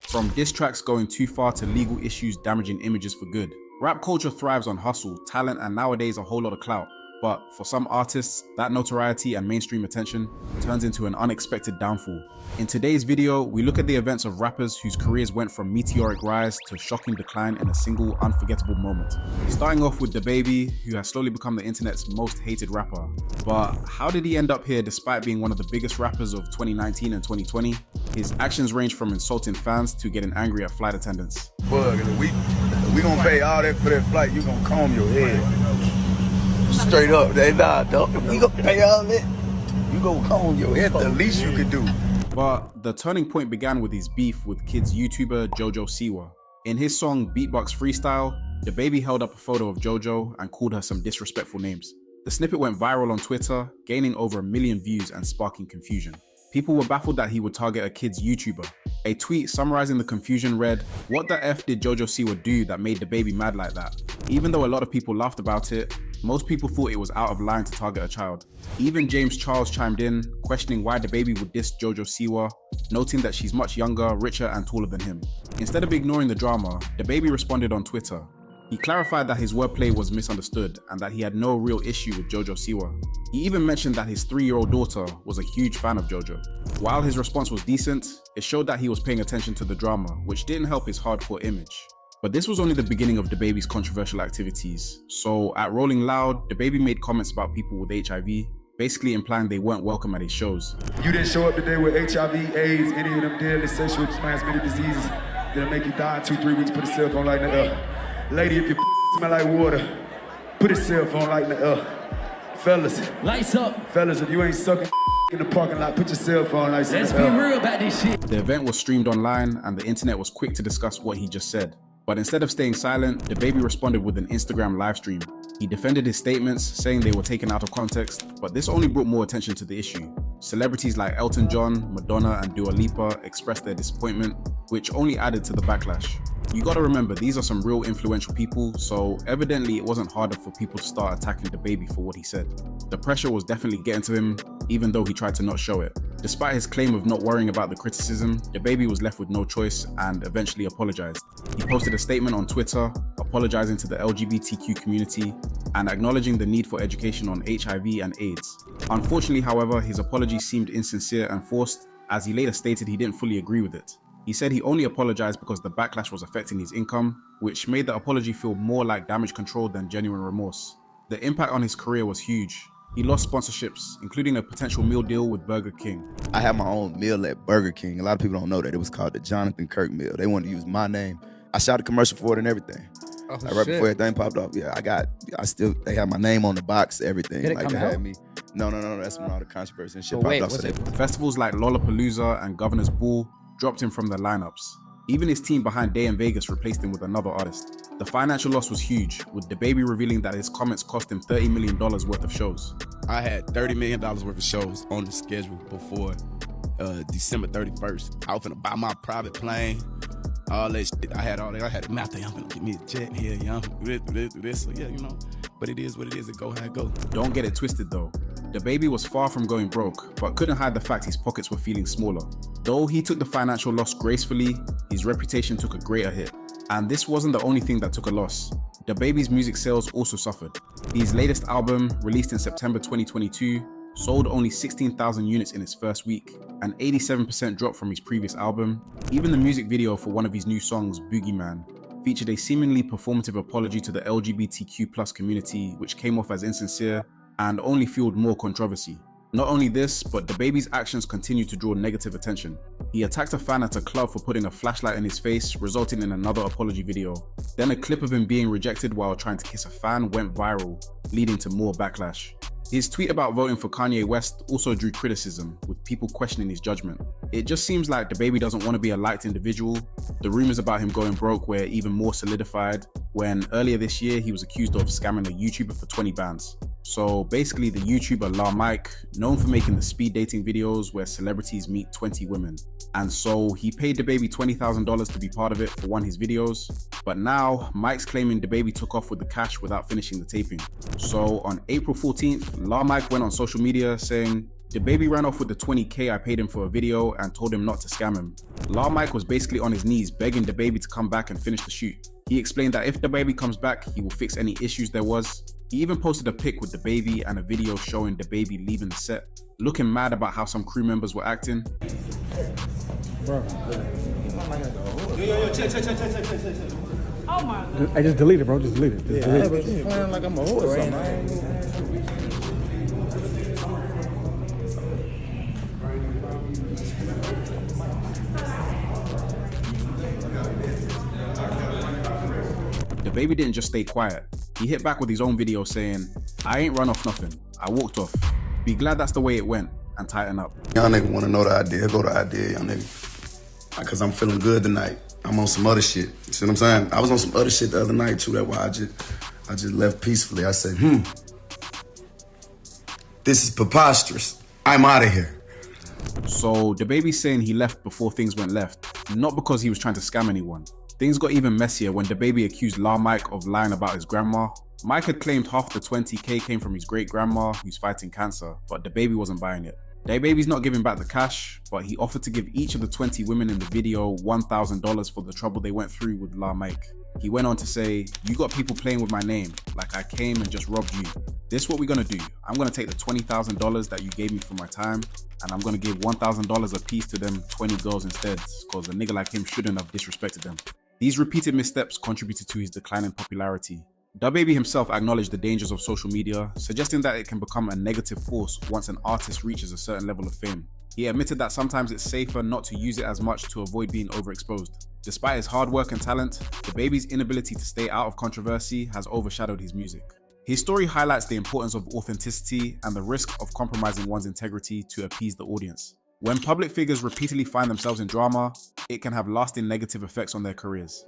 From diss tracks going too far to legal issues damaging images for good. Rap culture thrives on hustle, talent, and nowadays a whole lot of clout. But for some artists, that notoriety and mainstream attention turns into an unexpected downfall. In today's video, we look at the events of rappers whose careers went from meteoric rise to shocking decline in a single unforgettable moment. Starting off with DaBaby, who has slowly become the internet's most hated rapper. But how did he end up here despite being one of the biggest rappers of 2019 and 2020? His actions range from insulting fans to getting angry at flight attendants. Bug, we gonna pay all that for that flight, you gonna comb your head. Straight up, dog. If we gonna pay all that, you gonna comb your head. The least you could do. But the turning point began with his beef with kids YouTuber Jojo Siwa. In his song Beatbox Freestyle, DaBaby held up a photo of Jojo and called her some disrespectful names. The snippet went viral on Twitter, gaining over 1 million views and sparking confusion. People were baffled that he would target a kid's YouTuber. A tweet summarizing the confusion read, "What the F did Jojo Siwa do that made DaBaby mad like that?" Even though a lot of people laughed about it, most people thought it was out of line to target a child. Even James Charles chimed in, questioning why DaBaby would diss Jojo Siwa, noting that she's much younger, richer, and taller than him. Instead of ignoring the drama, DaBaby responded on Twitter. He clarified that his wordplay was misunderstood and that he had no real issue with Jojo Siwa. He even mentioned that his 3-year-old daughter was a huge fan of Jojo. While his response was decent, it showed that he was paying attention to the drama, which didn't help his hardcore image. But this was only the beginning of DaBaby's controversial activities. So at Rolling Loud, DaBaby made comments about people with HIV, basically implying they weren't welcome at his shows. You didn't show up today with HIV, AIDS, any of them deadly sexually transmitted diseases that'll make you die in 2-3 weeks. Put a cell phone light in the air. Lady, if your smell like water, put a cell phone light in the air. Fellas, lights up. Fellas, if you ain't sucking in the parking lot, put your cell phone lights in the air. Let's be real about this shit. The event was streamed online and the internet was quick to discuss what he just said. But instead of staying silent, DaBaby responded with an Instagram livestream. He defended his statements, saying they were taken out of context, but this only brought more attention to the issue. Celebrities like Elton John, Madonna, and Dua Lipa expressed their disappointment, which only added to the backlash. You gotta remember, these are some real influential people, so evidently it wasn't harder for people to start attacking DaBaby for what he said. The pressure was definitely getting to him, even though he tried to not show it. Despite his claim of not worrying about the criticism, DaBaby was left with no choice and eventually apologized. He posted a statement on Twitter, apologizing to the LGBTQ community and acknowledging the need for education on HIV and AIDS. Unfortunately, however, his apology seemed insincere and forced, as he later stated he didn't fully agree with it. He said he only apologized because the backlash was affecting his income, which made the apology feel more like damage control than genuine remorse. The impact on his career was huge. He lost sponsorships, including a potential meal deal with Burger King. I had my own meal at Burger King. A lot of people don't know that. It was called the Jonathan Kirk meal. They wanted to use my name. I shot a commercial for it and everything. Oh, like right before everything popped off. Yeah, they had my name on the box, everything. Did it like come they out? had me. No, that's when all the controversy and shit So popped wait, off. what's it? Festivals like Lollapalooza and Governor's Ball dropped him from their lineups. Even his team behind Day in Vegas replaced him with another artist. The financial loss was huge, with DaBaby revealing that his comments cost him $30 million worth of shows. I had $30 million worth of shows on the schedule before December 31st. I was finna buy my private plane, all that shit. I had all that. I had a mouth thing. I'm finna get me a jet here, young. This. So yeah, you know. But it is what it is. It go how it go. Don't get it twisted though. DaBaby was far from going broke, but couldn't hide the fact his pockets were feeling smaller. Though he took the financial loss gracefully, his reputation took a greater hit. And this wasn't the only thing that took a loss. DaBaby's music sales also suffered. His latest album, released in September 2022, sold only 16,000 units in its first week, an 87% drop from his previous album. Even the music video for one of his new songs, Boogeyman, featured a seemingly performative apology to the LGBTQ+ community, which came off as insincere and only fueled more controversy. Not only this, but DaBaby's actions continued to draw negative attention. He attacked a fan at a club for putting a flashlight in his face, resulting in another apology video. Then a clip of him being rejected while trying to kiss a fan went viral, leading to more backlash. His tweet about voting for Kanye West also drew criticism, with people questioning his judgment. It just seems like DaBaby doesn't want to be a liked individual. The rumors about him going broke were even more solidified when earlier this year he was accused of scamming a YouTuber for 20 bands. So basically the YouTuber La Mike, known for making the speed dating videos where celebrities meet 20 women. And so he paid DaBaby $20,000 to be part of it for one of his videos. But now Mike's claiming DaBaby took off with the cash without finishing the taping. So on April 14th, La Mike went on social media saying, DaBaby ran off with the $20K I paid him for a video and told him not to scam him. Lil Mike was basically on his knees begging DaBaby to come back and finish the shoot. He explained that if DaBaby comes back, he will fix any issues there was. He even posted a pic with DaBaby and a video showing DaBaby leaving the set, looking mad about how some crew members were acting. Bro. Yo, check. Oh my God. I just delete it, bro. Just delete it. Just delete it. But you playing like I'm a whore or something. DaBaby didn't just stay quiet. He hit back with his own video saying, "I ain't run off nothing. I walked off. Be glad that's the way it went and tighten up." Y'all nigga wanna know the idea, go to idea, young nigga. Cause I'm feeling good tonight. I'm on some other shit. You see what I'm saying? I was on some other shit the other night too. That's why I just left peacefully. I said, this is preposterous. I'm out of here. So DaBaby's saying he left before things went left, not because he was trying to scam anyone. Things got even messier when DaBaby accused Lil Mike of lying about his grandma. Mike had claimed half the $20K came from his great grandma who's fighting cancer, but DaBaby wasn't buying it. DaBaby's not giving back the cash, but he offered to give each of the 20 women in the video $1,000 for the trouble they went through with Lil Mike. He went on to say, "You got people playing with my name, like I came and just robbed you. This what we're gonna do. I'm gonna take the $20,000 that you gave me for my time, and I'm gonna give $1,000 a piece to them 20 girls instead, cause a nigga like him shouldn't have disrespected them." These repeated missteps contributed to his decline in popularity. DaBaby himself acknowledged the dangers of social media, suggesting that it can become a negative force once an artist reaches a certain level of fame. He admitted that sometimes it's safer not to use it as much to avoid being overexposed. Despite his hard work and talent, DaBaby's inability to stay out of controversy has overshadowed his music. His story highlights the importance of authenticity and the risk of compromising one's integrity to appease the audience. When public figures repeatedly find themselves in drama, it can have lasting negative effects on their careers.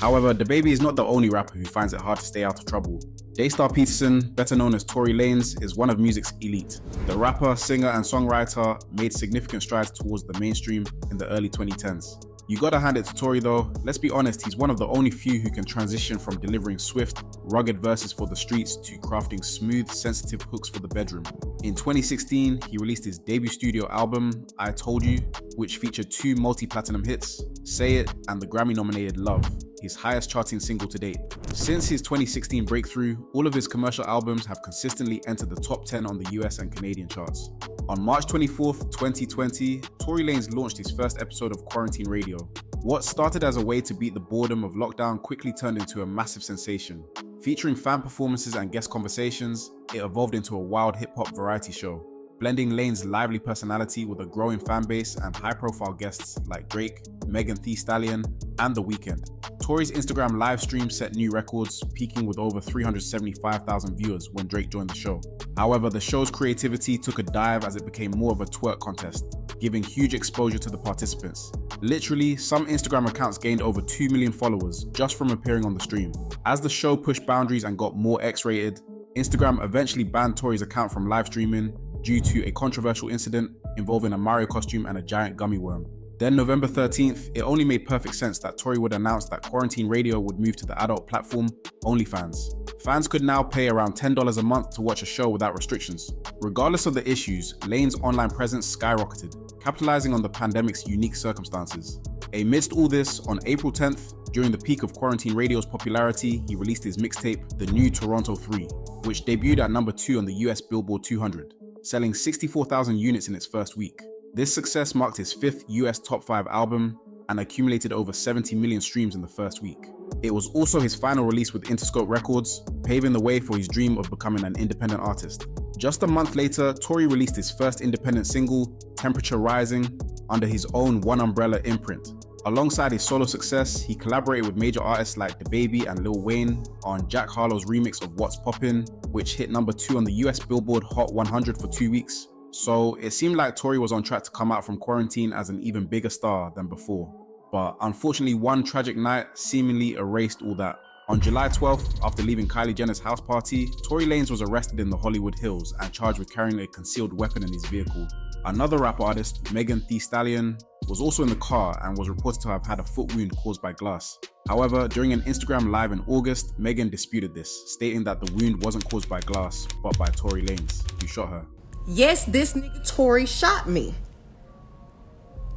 However, DaBaby is not the only rapper who finds it hard to stay out of trouble. Daystar Peterson, better known as Tory Lanez, is one of music's elite. The rapper, singer, and songwriter made significant strides towards the mainstream in the early 2010s. You gotta hand it to Tory though. Let's be honest, he's one of the only few who can transition from delivering swift, rugged verses for the streets to crafting smooth, sensitive hooks for the bedroom. In 2016, he released his debut studio album, I Told You, which featured 2 multi-platinum hits, Say It and the Grammy-nominated Love, his highest charting single to date. Since his 2016 breakthrough, all of his commercial albums have consistently entered the top 10 on the US and Canadian charts. On March 24th, 2020, Tory Lanez launched his first episode of Quarantine Radio. What started as a way to beat the boredom of lockdown quickly turned into a massive sensation. Featuring fan performances and guest conversations, it evolved into a wild hip-hop variety show, blending Lane's lively personality with a growing fan base and high-profile guests like Drake, Megan Thee Stallion, and The Weeknd. Tory's Instagram live stream set new records, peaking with over 375,000 viewers when Drake joined the show. However, the show's creativity took a dive as it became more of a twerk contest, giving huge exposure to the participants. Literally, some Instagram accounts gained over 2 million followers just from appearing on the stream. As the show pushed boundaries and got more X-rated, Instagram eventually banned Tory's account from live streaming due to a controversial incident involving a Mario costume and a giant gummy worm. Then November 13th, it only made perfect sense that Tory would announce that Quarantine Radio would move to the adult platform, OnlyFans. Fans could now pay around $10 a month to watch a show without restrictions. Regardless of the issues, Lane's online presence skyrocketed, capitalizing on the pandemic's unique circumstances. Amidst all this, on April 10th, during the peak of Quarantine Radio's popularity, he released his mixtape, The New Toronto 3, which debuted at number 2 on the US Billboard 200, selling 64,000 units in its first week. This success marked his 5th US top 5 album and accumulated over 70 million streams in the first week. It was also his final release with Interscope Records, paving the way for his dream of becoming an independent artist. Just a month later, Tory released his first independent single, Temperature Rising, under his own One Umbrella imprint. Alongside his solo success, he collaborated with major artists like DaBaby and Lil Wayne on Jack Harlow's remix of What's Poppin', which hit number 2 on the US Billboard Hot 100 for 2 weeks. So it seemed like Tory was on track to come out from quarantine as an even bigger star than before. But unfortunately, one tragic night seemingly erased all that. On July 12th, after leaving Kylie Jenner's house party, Tory Lanez was arrested in the Hollywood Hills and charged with carrying a concealed weapon in his vehicle. Another rap artist, Megan Thee Stallion, was also in the car and was reported to have had a foot wound caused by glass. However, during an Instagram live in August, Megan disputed this, stating that the wound wasn't caused by glass, but by Tory Lanez, who shot her. yes, this nigga Tory shot me.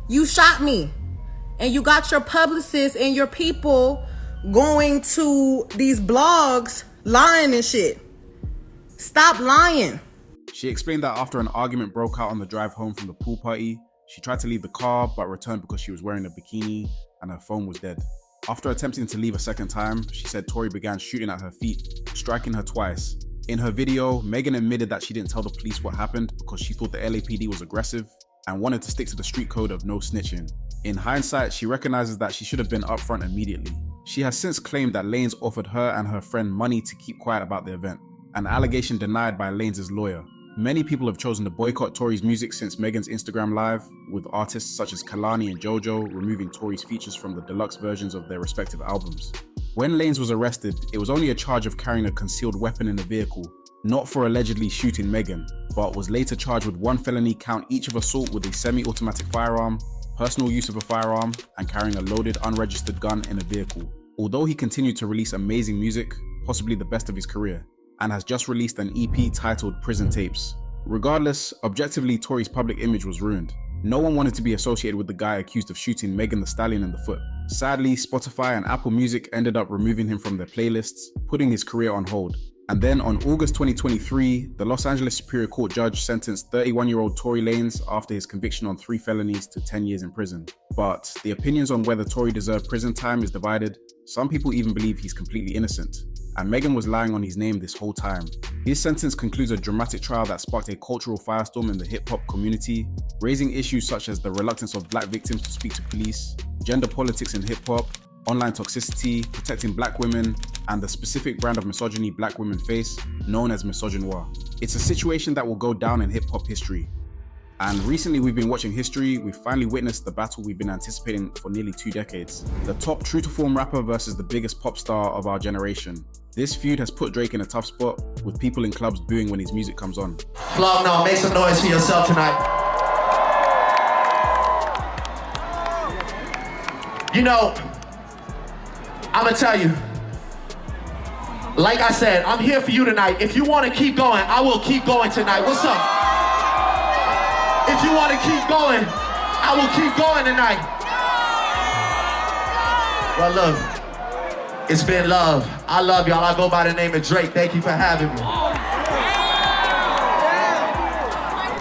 You shot me. And you got your publicists and your people going to these blogs lying and shit. Stop lying. She explained that after an argument broke out on the drive home from the pool party, she tried to leave the car but returned because she was wearing a bikini and her phone was dead. After attempting to leave a second time, she said Tory began shooting at her feet, striking her twice. In her video, Megan admitted that she didn't tell the police what happened because she thought the LAPD was aggressive and wanted to stick to the street code of no snitching. In hindsight, she recognizes that she should have been upfront immediately. She has since claimed that Lanez offered her and her friend money to keep quiet about the event, an allegation denied by Lanez's lawyer. Many people have chosen to boycott Tory's music since Megan's Instagram Live, with artists such as Kalani and JoJo removing Tory's features from the deluxe versions of their respective albums. When Lanez was arrested, it was only a charge of carrying a concealed weapon in the vehicle, not for allegedly shooting Megan, but was later charged with 1 felony count each of assault with a semi-automatic firearm, personal use of a firearm, and carrying a loaded unregistered gun in a vehicle. Although he continued to release amazing music, possibly the best of his career, and has just released an EP titled Prison Tapes. Regardless, objectively, Tory's public image was ruined. No one wanted to be associated with the guy accused of shooting Megan Thee Stallion in the foot. Sadly, Spotify and Apple Music ended up removing him from their playlists, putting his career on hold. And then on August 2023, the Los Angeles Superior Court judge sentenced 31-year-old Tory Lanez after his conviction on 3 felonies to 10 years in prison. But the opinions on whether Tory deserved prison time is divided. Some people even believe he's completely innocent. And Megan was lying on his name this whole time. His sentence concludes a dramatic trial that sparked a cultural firestorm in the hip-hop community, raising issues such as the reluctance of black victims to speak to police, gender politics in hip-hop, online toxicity, protecting black women, and the specific brand of misogyny black women face, known as misogynoir. It's a situation that will go down in hip-hop history. And recently we've been watching history, we've finally witnessed the battle we've been anticipating for nearly 2 decades. The top true-to-form rapper versus the biggest pop star of our generation. This feud has put Drake in a tough spot, with people in clubs booing when his music comes on. Vlog, no, make some noise for yourself tonight. You know, I'ma tell you, like I said, I'm here for you tonight. If you wanna keep going, I will keep going tonight. What's up? If you want to keep going, I will keep going tonight. Well, look, it's been love. I love y'all. I go by the name of Drake. Thank you for having me.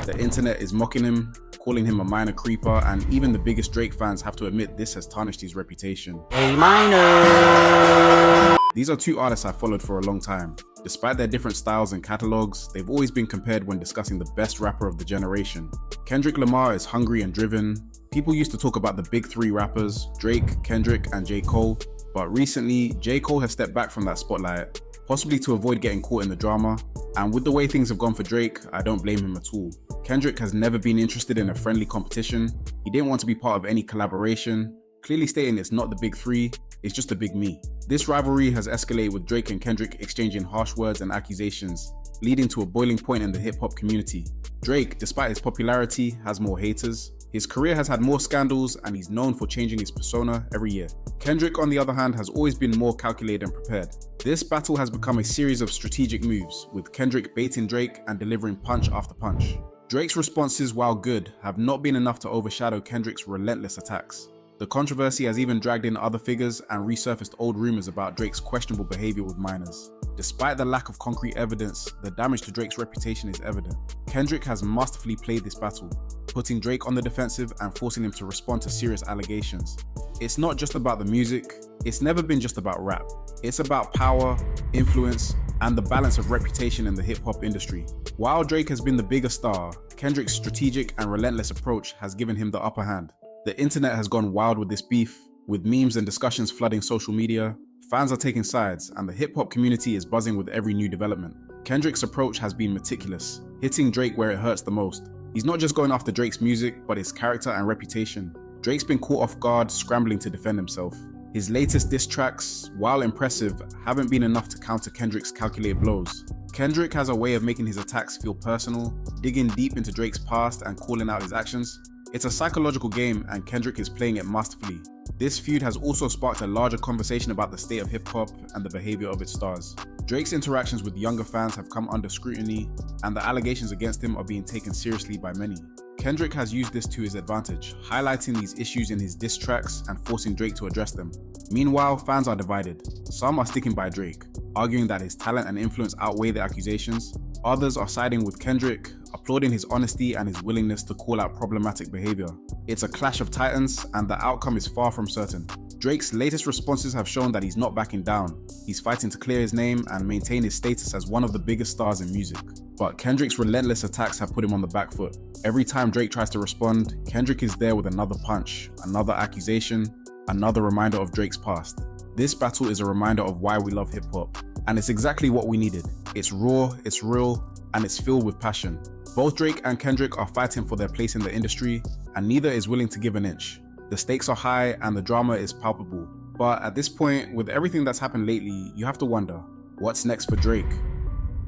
The internet is mocking him, calling him a minor creeper, and even the biggest Drake fans have to admit this has tarnished his reputation. A minor. These are 2 artists I followed for a long time. Despite their different styles and catalogs, they've always been compared when discussing the best rapper of the generation. Kendrick Lamar is hungry and driven. People used to talk about the big 3 rappers, Drake, Kendrick, and J. Cole, but recently, J. Cole has stepped back from that spotlight, possibly to avoid getting caught in the drama. And with the way things have gone for Drake, I don't blame him at all. Kendrick has never been interested in a friendly competition. He didn't want to be part of any collaboration, clearly stating it's not the big 3, it's just a big me. This rivalry has escalated with Drake and Kendrick exchanging harsh words and accusations, leading to a boiling point in the hip-hop community. Drake, despite his popularity, has more haters. His career has had more scandals and he's known for changing his persona every year. Kendrick, on the other hand, has always been more calculated and prepared. This battle has become a series of strategic moves, with Kendrick baiting Drake and delivering punch after punch. Drake's responses, while good, have not been enough to overshadow Kendrick's relentless attacks. The controversy has even dragged in other figures and resurfaced old rumors about Drake's questionable behavior with minors. Despite the lack of concrete evidence, the damage to Drake's reputation is evident. Kendrick has masterfully played this battle, putting Drake on the defensive and forcing him to respond to serious allegations. It's not just about the music, it's never been just about rap. It's about power, influence, and the balance of reputation in the hip-hop industry. While Drake has been the bigger star, Kendrick's strategic and relentless approach has given him the upper hand. The internet has gone wild with this beef, with memes and discussions flooding social media. Fans are taking sides, and the hip-hop community is buzzing with every new development. Kendrick's approach has been meticulous, hitting Drake where it hurts the most. He's not just going after Drake's music, but his character and reputation. Drake's been caught off guard, scrambling to defend himself. His latest diss tracks, while impressive, haven't been enough to counter Kendrick's calculated blows. Kendrick has a way of making his attacks feel personal, digging deep into Drake's past and calling out his actions. It's a psychological game and Kendrick is playing it masterfully. This feud has also sparked a larger conversation about the state of hip-hop and the behavior of its stars. Drake's interactions with younger fans have come under scrutiny, and the allegations against him are being taken seriously by many. Kendrick has used this to his advantage, highlighting these issues in his diss tracks and forcing Drake to address them. Meanwhile, fans are divided. Some are sticking by Drake, arguing that his talent and influence outweigh the accusations. Others are siding with Kendrick, applauding his honesty and his willingness to call out problematic behavior. It's a clash of titans, and the outcome is far from certain. Drake's latest responses have shown that he's not backing down. He's fighting to clear his name and maintain his status as one of the biggest stars in music. But Kendrick's relentless attacks have put him on the back foot. Every time Drake tries to respond, Kendrick is there with another punch, another accusation, another reminder of Drake's past. This battle is a reminder of why we love hip-hop. And it's exactly what we needed. It's raw, it's real, and it's filled with passion. Both Drake and Kendrick are fighting for their place in the industry, and neither is willing to give an inch. The stakes are high and the drama is palpable. But at this point, with everything that's happened lately, you have to wonder, what's next for Drake?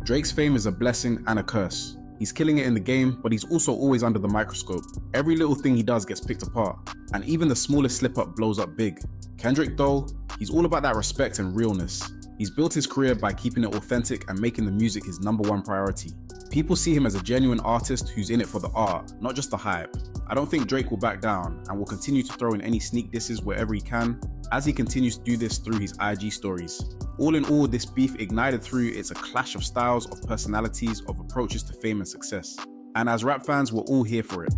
Drake's fame is a blessing and a curse. He's killing it in the game, but he's also always under the microscope. Every little thing he does gets picked apart, and even the smallest slip-up blows up big. Kendrick, though, he's all about that respect and realness. He's built his career by keeping it authentic and making the music his #1 priority. People see him as a genuine artist who's in it for the art, not just the hype. I don't think Drake will back down and will continue to throw in any sneak disses wherever he can, as he continues to do this through his IG stories. All in all, this beef ignited through it's a clash of styles, of personalities, of approaches to fame and success. And as rap fans, we're all here for it.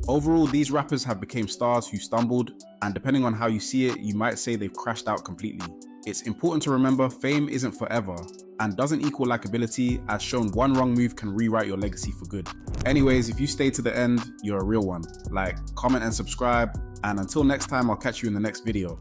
Overall, these rappers have become stars who stumbled, and depending on how you see it, you might say they've crashed out completely. It's important to remember fame isn't forever and doesn't equal likability, as shown one wrong move can rewrite your legacy for good. Anyways, if you stay to the end, you're a real one. Like, comment and subscribe, and until next time, I'll catch you in the next video.